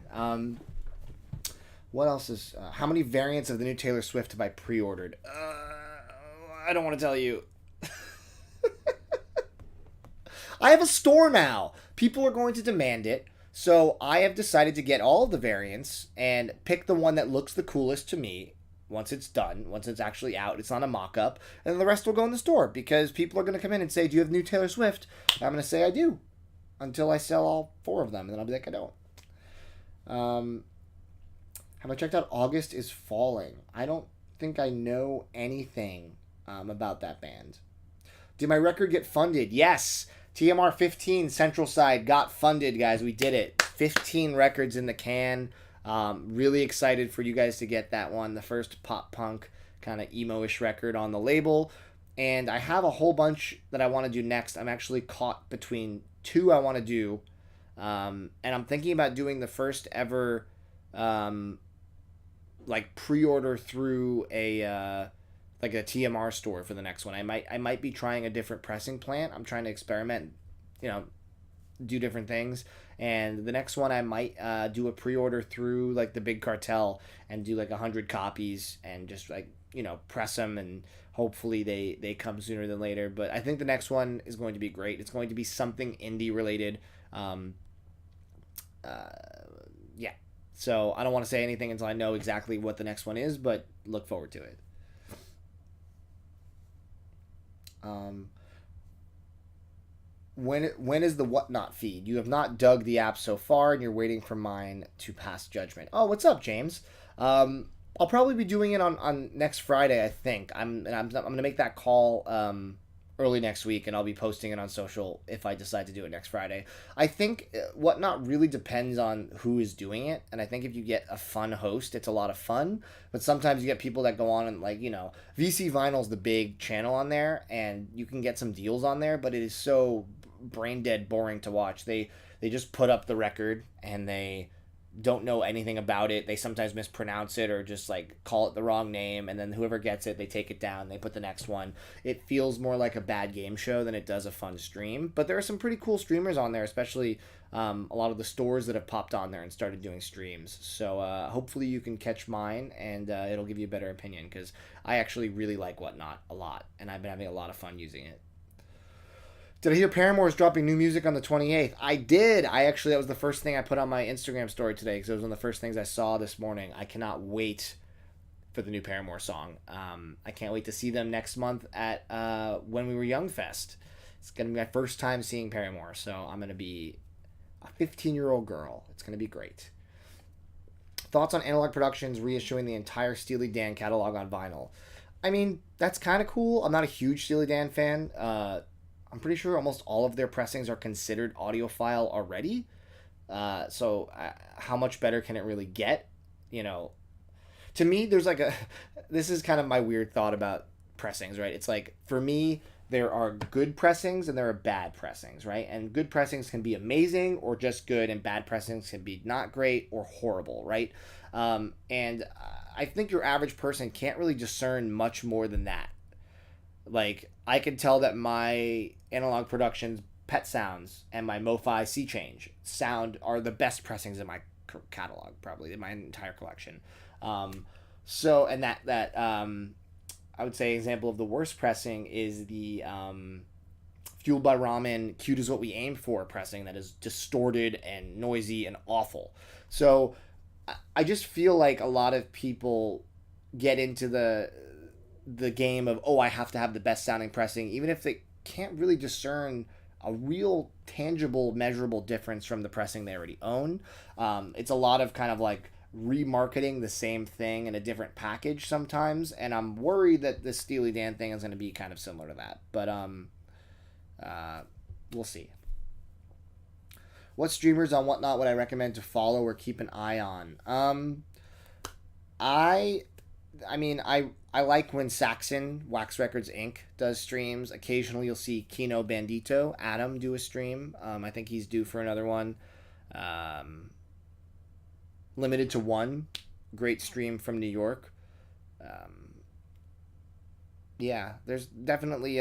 What else is? How many variants of the new Taylor Swift have I pre-ordered? I don't want to tell you. I have a store now. People are going to demand it. So I have decided to get all of the variants and pick the one that looks the coolest to me once it's done, once it's actually out. It's not a mock-up. And then the rest will go in the store because people are going to come in and say, do you have new Taylor Swift? And I'm going to say I do until I sell all 4 of them. And then I'll be like, I don't. Have I checked out August is Falling? I don't think I know anything about that band. Did my record get funded? Yes. TMR 15 Central Side got funded, guys. We did it. 15 records in the can. Really excited for you guys to get that one. The first pop punk kind of emo-ish record on the label. And I have a whole bunch that I want to do next. I'm actually caught between 2 I want to do. And I'm thinking about doing the first ever pre-order through a TMR store for the next one. I might be trying a different pressing plant. I'm trying to experiment, do different things. And the next one I might do a pre-order through like the Big Cartel and do like 100 copies and just press them, and hopefully they come sooner than later. But I think the next one is going to be great. It's going to be something indie related. Yeah. So I don't want to say anything until I know exactly what the next one is, but look forward to it. When is the Whatnot feed? You have not dug the app so far, and you're waiting for mine to pass judgment. Oh, what's up, James? I'll probably be doing it on next Friday, I think. I'm gonna make that call early next week, and I'll be posting it on social if I decide to do it next Friday. I think Whatnot really depends on who is doing it, and I think if you get a fun host, it's a lot of fun. But sometimes you get people that go on and VC Vinyl's the big channel on there, and you can get some deals on there, but it is so brain dead boring to watch. They just put up the record and they don't know anything about it. They sometimes mispronounce it or just call it the wrong name, and then whoever gets it, they take it down, they put the next one. It feels more like a bad game show than it does a fun stream. But there are some pretty cool streamers on there, especially a lot of the stores that have popped on there and started doing streams. So hopefully you can catch mine, and it'll give you a better opinion, because I actually really like Whatnot a lot, and I've been having a lot of fun using it. Did I hear Paramore is dropping new music on the 28th? I did. That was the first thing I put on my Instagram story today, because it was one of the first things I saw this morning. I cannot wait for the new Paramore song. I can't wait to see them next month at When We Were Young Fest. It's going to be my first time seeing Paramore, so I'm going to be a 15-year-old girl. It's going to be great. Thoughts on Analog Productions reissuing the entire Steely Dan catalog on vinyl? I mean, that's kind of cool. I'm not a huge Steely Dan fan. I'm pretty sure almost all of their pressings are considered audiophile already. So how much better can it really get? To me, there's this is kind of my weird thought about pressings, right? It's for me, there are good pressings and there are bad pressings, right? And good pressings can be amazing or just good, and bad pressings can be not great or horrible, right? And I think your average person can't really discern much more than that. I can tell that my Analog Productions Pet Sounds and my MoFi Sea Change sound are the best pressings in my catalog, probably in my entire collection. So and that I would say example of the worst pressing is the Fueled by Ramen, Cute is What We Aim For pressing that is distorted and noisy and awful. So I just feel like a lot of people get into the game of, oh, I have to have the best sounding pressing, even if they can't really discern a real tangible measurable difference from the pressing they already own. It's a lot of kind of like remarketing the same thing in a different package sometimes, and I'm worried that this Steely Dan thing is going to be kind of similar to that, but we'll see. What streamers on Whatnot would I recommend to follow or keep an eye on? I like when Saxon, Wax Records Inc. does streams. Occasionally you'll see Kino Bandito, Adam, do a stream. I think he's due for another one. Limited to One, great stream from New York. Yeah, there's definitely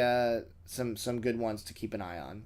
some good ones to keep an eye on.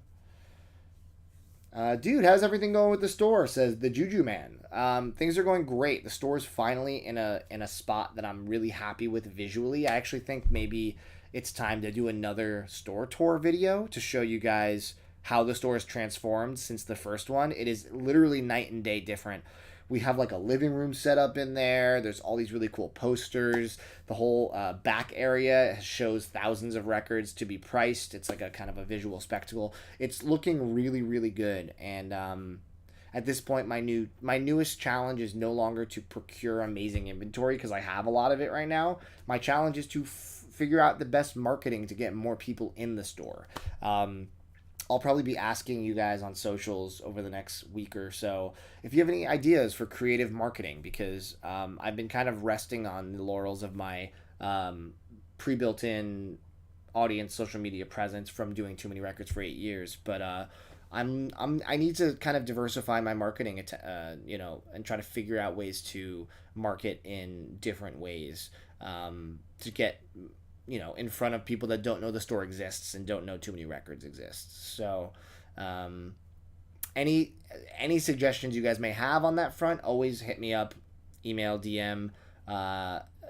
Dude, how's everything going with the store? Says the Juju Man. Things are going great. The store's finally in a spot that I'm really happy with visually. I actually think maybe it's time to do another store tour video to show you guys how the store has transformed since the first one. It is literally night and day different. We have like a living room set up in there. There's all these really cool posters. The whole back area shows thousands of records to be priced. It's like a kind of a visual spectacle. It's looking really, really good. And at this point, my newest challenge is no longer to procure amazing inventory because I have a lot of it right now. My challenge is to figure out the best marketing to get more people in the store. I'll probably be asking you guys on socials over the next week or so if you have any ideas for creative marketing, because I've been kind of resting on the laurels of my pre-built-in audience social media presence from doing Too Many Records for 8 years. But I need to kind of diversify my marketing, and try to figure out ways to market in different ways to get in front of people that don't know the store exists and don't know Too Many Records exists. So, any suggestions you guys may have on that front, always hit me up, email, DM.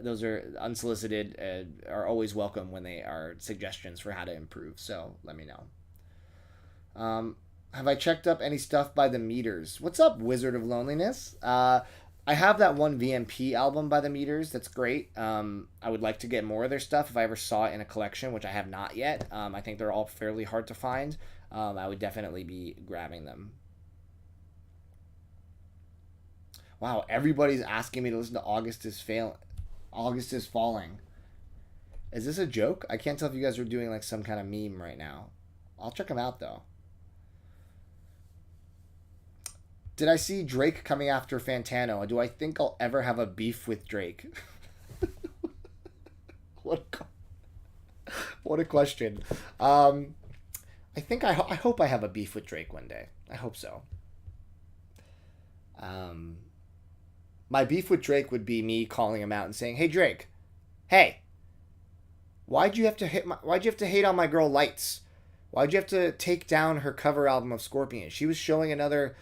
Those are unsolicited, are always welcome when they are suggestions for how to improve. So let me know. Have I checked up any stuff by the Meters? What's up, Wizard of Loneliness? I have that one VMP album by the Meters. That's great. I would like to get more of their stuff if I ever saw it in a collection, which I have not yet. I think they're all fairly hard to find. I would definitely be grabbing them. Wow, everybody's asking me to listen to August is Falling. Is this a joke? I can't tell if you guys are doing like some kind of meme right now. I'll check them out though. Did I see Drake coming after Fantano? Do I think I'll ever have a beef with Drake? What a question. I hope I have a beef with Drake one day. I hope so. My beef with Drake would be me calling him out and saying, "Hey Drake, hey, why'd you have to hate on my girl Lights? Why'd you have to take down her cover album of Scorpion? She was showing another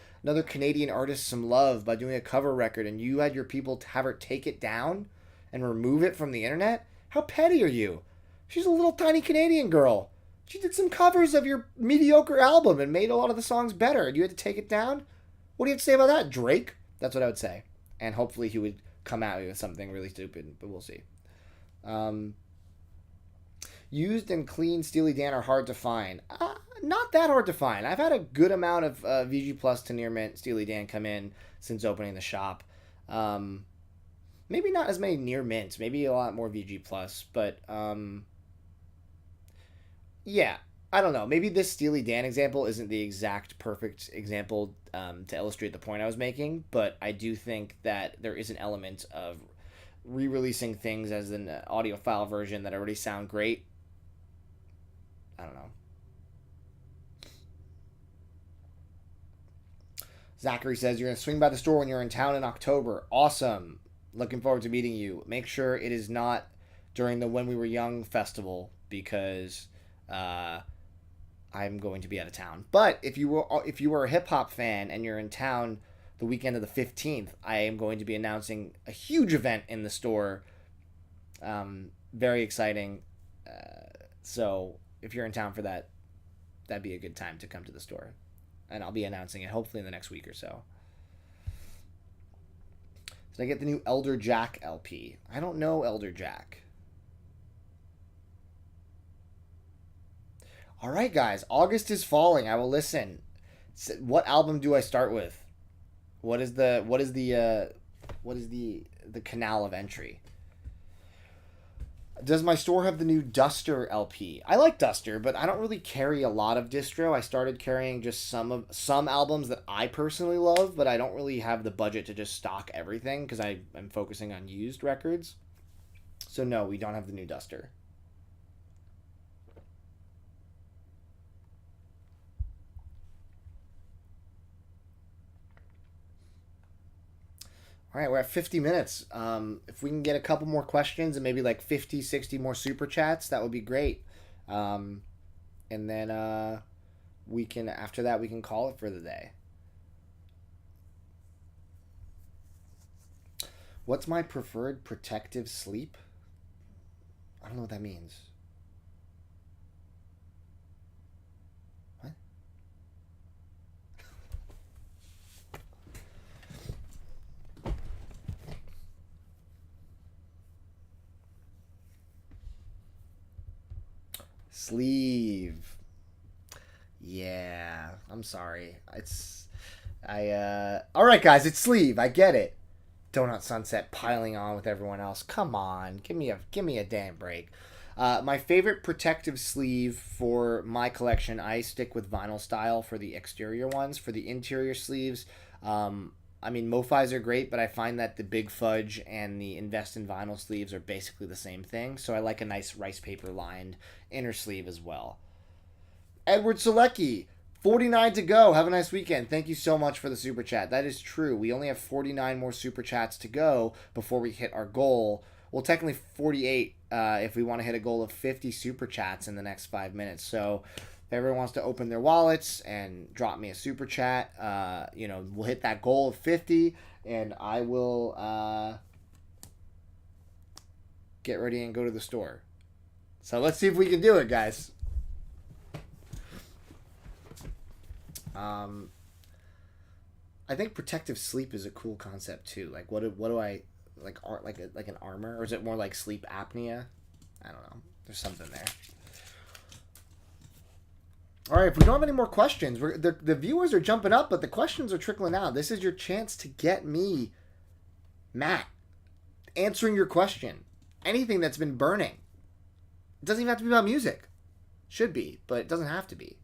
Canadian artist some love by doing a cover record, and you had your people have her take it down and remove it from the internet? How petty are you? She's a little tiny Canadian girl. She did some covers of your mediocre album and made a lot of the songs better, and you had to take it down? What do you have to say about that, Drake?" That's what I would say. And hopefully he would come at me with something really stupid, but we'll see. Used and clean Steely Dan are hard to find. Not that hard to find. I've had a good amount of VG Plus to Near Mint Steely Dan come in since opening the shop. Maybe not as many Near Mint. Maybe a lot more VG Plus. But, yeah. I don't know. Maybe this Steely Dan example isn't the exact perfect example to illustrate the point I was making. But I do think that there is an element of re-releasing things as an audiophile version that already sound great. I don't know. Zachary says, "You're going to swing by the store when you're in town in October. Awesome. Looking forward to meeting you. Make sure it is not during the When We Were Young festival, because I'm going to be out of town. But if you were a hip hop fan and you're in town the weekend of the 15th, I am going to be announcing a huge event in the store. Very exciting. So if you're in town for that, that'd be a good time to come to the store. And I'll be announcing it hopefully in the next week or so. Did I get the new Elder Jack LP? I don't know Elder Jack. All right, guys. August is falling. I will listen. What album do I start with? What is the canal of entry? Does my store have the new Duster LP? I like Duster, but I don't really carry a lot of distro. I started carrying just some albums that I personally love, but I don't really have the budget to just stock everything because I'm focusing on used records. So no, we don't have the new Duster. All right, we're at 50 minutes. If we can get a couple more questions and maybe like 50, 60 more super chats, that would be great. And then after that, we can call it for the day. What's my preferred protective sleep? I don't know what that means. What? Sleeve. Yeah, I'm sorry. All right, guys, it's sleeve. I get it. Donut Sunset piling on with everyone else. Come on, give me a damn break. My favorite protective sleeve for my collection, I stick with vinyl style for the exterior ones. For the interior sleeves, I mean, MoFis are great, but I find that the Big Fudge and the Invest in Vinyl sleeves are basically the same thing. So I like a nice rice paper lined inner sleeve as well. Edward Selecki, 49 to go. Have a nice weekend. Thank you so much for the super chat. That is true. We only have 49 more super chats to go before we hit our goal. Well, technically 48 if we want to hit a goal of 50 super chats in the next 5 minutes. So if everyone wants to open their wallets and drop me a super chat, we'll hit that goal of 50, and I will get ready and go to the store. So let's see if we can do it, guys. I think protective sleep is a cool concept too. Like, what do I like an armor, or is it more like sleep apnea? I don't know. There's something there. All right, if we don't have any more questions, the viewers are jumping up, but the questions are trickling out. This is your chance to get me, Matt, answering your question. Anything that's been burning. It doesn't even have to be about music. Should be, but it doesn't have to be.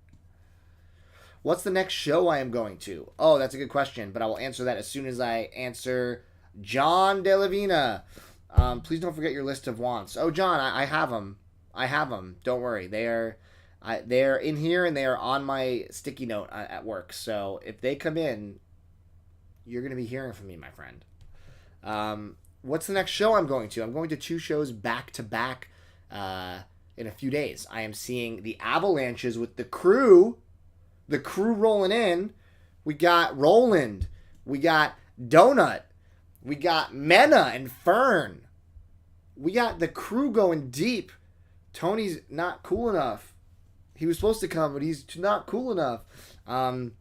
What's the next show I am going to? Oh, that's a good question, but I will answer that as soon as I answer John Delavina. Please don't forget your list of wants. Oh, John, I have them. I have them. Don't worry. They are in here, and they are on my sticky note at work. So if they come in, you're going to be hearing from me, my friend. What's the next show I'm going to? I'm going to 2 shows back to back in a few days. I am seeing the Avalanches with the crew. The crew rolling in. We got Roland. We got Donut. We got Mena and Fern. We got the crew going deep. Tony's not cool enough. He was supposed to come, but he's not cool enough. It's going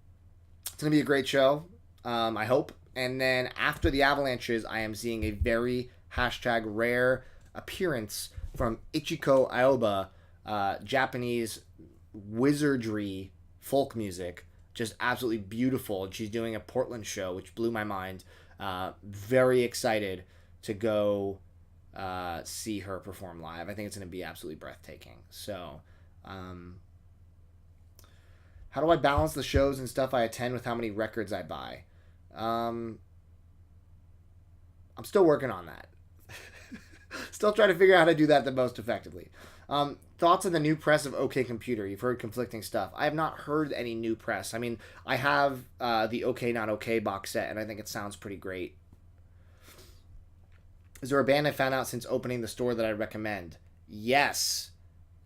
to be a great show, I hope. And then after the Avalanches, I am seeing a very #rare appearance from Ichiko Aoba, Japanese wizardry folk music, just absolutely beautiful. She's doing a Portland show, which blew my mind. Very excited to go see her perform live. I think it's going to be absolutely breathtaking. So, how do I balance the shows and stuff I attend with how many records I buy? I'm still working on that. Still trying to figure out how to do that the most effectively. Thoughts on the new press of OK Computer? You've heard conflicting stuff. I have not heard any new press. I mean, I have the OK Not OK box set, and I think it sounds pretty great. Is there a band I found out since opening the store that I recommend? Yes.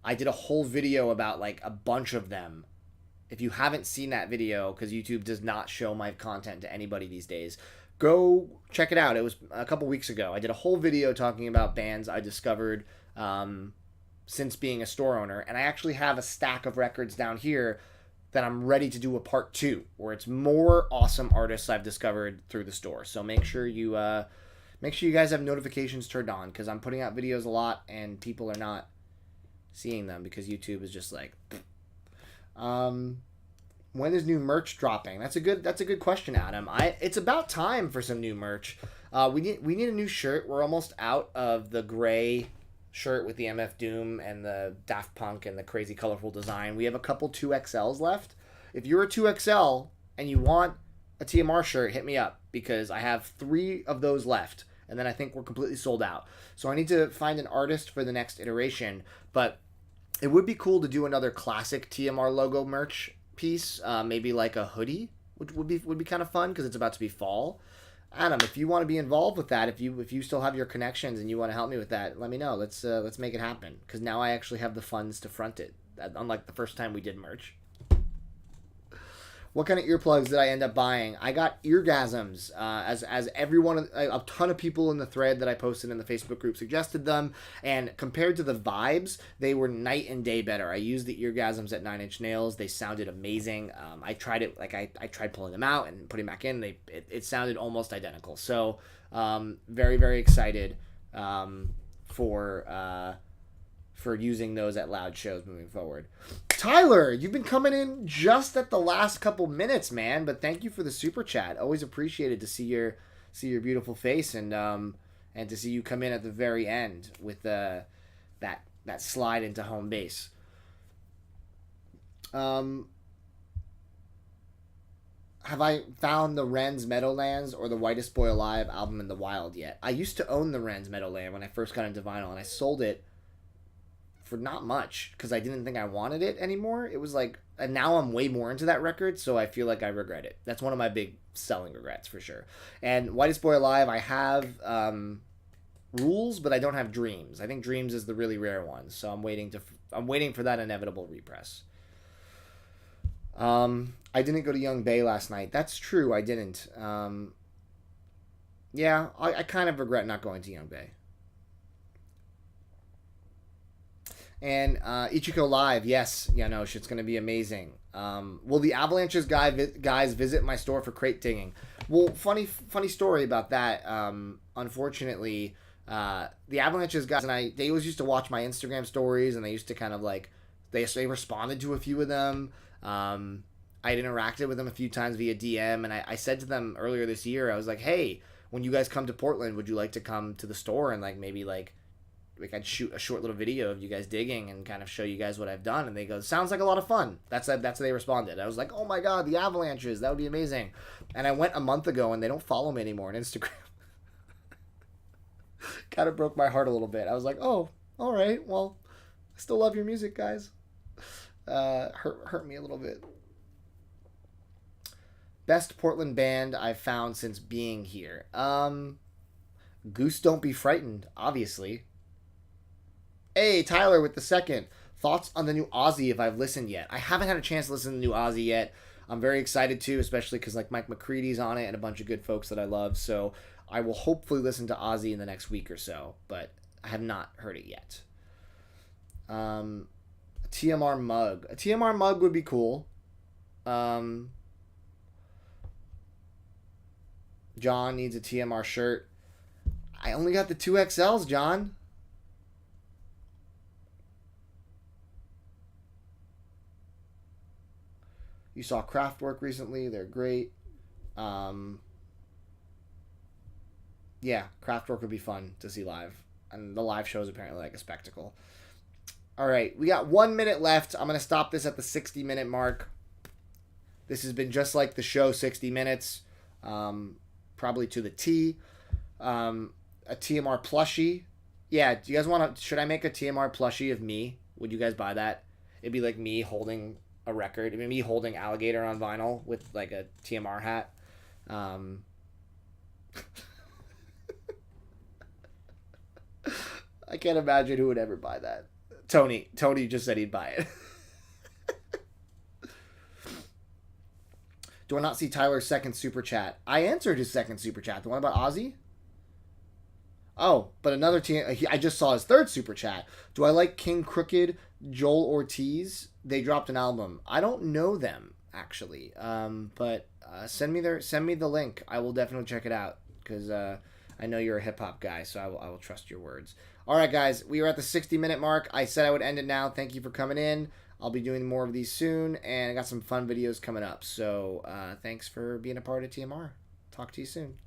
I did a whole video about like a bunch of them. If you haven't seen that video, because YouTube does not show my content to anybody these days, go check it out. It was a couple weeks ago. I did a whole video talking about bands I discovered since being a store owner, and I actually have a stack of records down here that I'm ready to do a part 2, where it's more awesome artists I've discovered through the store. So make sure you guys have notifications turned on, because I'm putting out videos a lot and people are not seeing them because YouTube is just like. When is new merch dropping? That's a good question, Adam. It's about time for some new merch. We need a new shirt. We're almost out of the gray shirt with the MF Doom and the Daft Punk and the crazy colorful design. We have a couple 2XLs left. If you're a 2XL and you want a TMR shirt, hit me up, because I have 3 of those left, and then I think we're completely sold out. So I need to find an artist for the next iteration, but it would be cool to do another classic TMR logo merch piece, maybe like a hoodie, which would be kind of fun because it's about to be fall. Adam, if you want to be involved with that, if you still have your connections and you want to help me with that, let me know. Let's make it happen, because now I actually have the funds to front it, unlike the first time we did merch. What kind of earplugs did I end up buying? I got Eargasms, as everyone, a ton of people in the thread that I posted in the Facebook group suggested them, and compared to the Vibes, they were night and day better. I used the Eargasms at 9 Inch Nails. They sounded amazing. I tried it, like I tried pulling them out and putting them back in. It sounded almost identical. So very, very excited for using those at loud shows moving forward. Tyler, you've been coming in just at the last couple minutes, man, but thank you for the super chat. Always appreciated to see your beautiful face, and to see you come in at the very end with that slide into home base. Have I found the Wren's Meadowlands or the Whitest Boy Alive album in the wild yet? I used to own the Wren's Meadowland when I first got into vinyl, and I sold it for not much because I didn't think I wanted it anymore. It was like, and now I'm way more into that record, so I feel like I regret it. That's one of my big selling regrets for sure. And Whitest Boy Alive, I have Rules, but I don't have Dreams. I think Dreams is the really rare one, so I'm waiting for that inevitable repress. I didn't go to Young Bay last night. That's true, I didn't. Yeah, I kind of regret not going to Young Bay. And Ichiko Live, yes, Janosch, it's going to be amazing. Will the Avalanches guys visit my store for crate digging? Well, funny story about that. Unfortunately, the Avalanches guys and they always used to watch my Instagram stories, and they used to kind of like, they responded to a few of them. I'd interacted with them a few times via DM, and I said to them earlier this year, I was like, hey, when you guys come to Portland, would you like to come to the store and like maybe like I'd shoot a short little video of you guys digging and kind of show you guys what I've done. And they go, sounds like a lot of fun. That's how they responded. I was like, oh my God, the Avalanches, that would be amazing. And I went a month ago and they don't follow me anymore on Instagram. Kind of broke my heart a little bit. I was like, oh, all right, well, I still love your music, guys. Hurt me a little bit. Best Portland band I've found since being here. Goose Don't Be Frightened, obviously. Hey, Tyler with the second. Thoughts on the new Ozzy if I've listened yet? I haven't had a chance to listen to the new Ozzy yet. I'm very excited to, especially because like Mike McCready's on it and a bunch of good folks that I love. So I will hopefully listen to Ozzy in the next week or so, but I have not heard it yet. A TMR mug. A TMR mug would be cool. John needs a TMR shirt. I only got the 2XLs, John. You saw Kraftwerk recently. They're great. Yeah, Kraftwerk would be fun to see live. And the live show is apparently like a spectacle. All right, we got 1 minute left. I'm going to stop this at the 60-minute mark. This has been just like the show, 60 minutes. Probably to the T. A TMR plushie. Yeah, do you guys want to... Should I make a TMR plushie of me? Would you guys buy that? It'd be like me holding a record. It'd be me holding Alligator on vinyl with like a TMR hat. I can't imagine who would ever buy that. Tony just said he'd buy it. Do I not see Tyler's second super chat? I answered his second super chat. The one about Ozzy? Oh, but another team. I just saw his third super chat. Do I like King Crooked, Joel Ortiz? They dropped an album. I don't know them actually, but send me the link. I will definitely check it out because I know you're a hip hop guy, so I will trust your words. All right, guys, we are at the 60-minute mark. I said I would end it now. Thank you for coming in. I'll be doing more of these soon, and I got some fun videos coming up. So thanks for being a part of TMR. Talk to you soon.